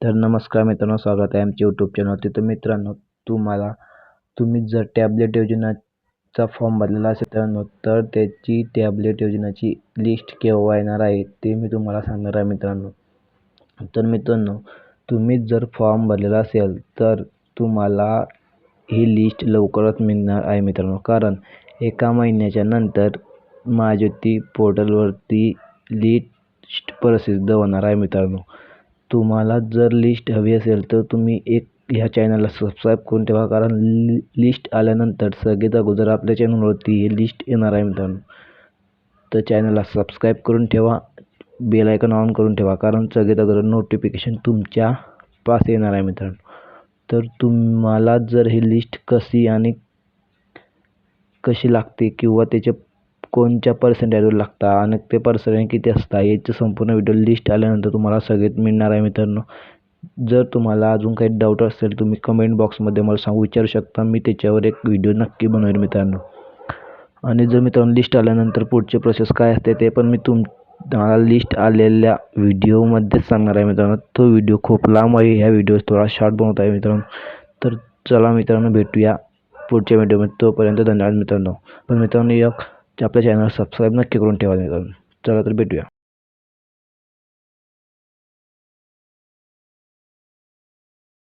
तर नमस्कार मित्रांनो, स्वागत आहे आमच्या यूट्यूब चॅनलवरती. तर मित्रांनो, तुम्ही जर टॅबलेट योजनेचा फॉर्म भरलेला असेल मित्रांनो, तर त्याची टॅबलेट योजनेची लिस्ट केव्हा येणार आहे ते मी तुम्हाला सांगणार आहे मित्रांनो. तर मित्रांनो, तुम्ही जर फॉर्म भरलेला असेल तर तुम्हाला ही लिस्ट लवकरच मिळणार आहे मित्रांनो, कारण 1 महिन्याच्या नंतर महाज्योती पोर्टलवरती लिस्ट प्रसिद्ध होणार आहे मित्रांनो. तुम्हाला जर लिस्ट हवी असेल तर तुम्ही ह्या चॅनलला सबस्क्राईब करून ठेवा, कारण लिस्ट आल्यानंतर सगळ्यात अगोदर आपल्या चॅनलवरती ही लिस्ट येणार आहे मित्रांनो. तर चॅनलला सबस्क्राईब करून ठेवा, बेल आयकॉन ऑन करून ठेवा, कारण सगळ्यात अगोदर नोटिफिकेशन तुमच्या पास येणार आहे मित्रांनो. तर तुम्हाला जर ही लिस्ट कशी लागते किंवा त्याच्या कोणत्या पर्सेंटेजवर लागता आणि ते पर्सेंटेज किती असतात याची संपूर्ण व्हिडिओ लिस्ट आल्यानंतर तुम्हाला सगळेच मिळणार आहे मित्रांनो. जर तुम्हाला अजून काही डाऊट असेल तुम्ही कमेंट बॉक्समध्ये मला विचारू शकता, मी त्याच्यावर एक व्हिडिओ नक्की बनवेल मित्रांनो. आणि जर मित्रांनो लिस्ट आल्यानंतर पुढचे प्रोसेस काय असते ते पण मी तुम्हाला लिस्ट आलेल्या व्हिडिओमध्येच सांगणार आहे मित्रांनो. तो व्हिडिओ खूप लांब आहे, ह्या व्हिडिओ थोडा शॉर्ट बनवत आहे मित्रांनो. तर चला मित्रांनो, भेटूया पुढच्या व्हिडिओमध्ये. तोपर्यंत धन्यवाद मित्रांनो. पण मित्रांनो, आपल्या चॅनल सबस्क्राईब नक्की करून ठेवा मित्रांनो. चला तर भेटूया.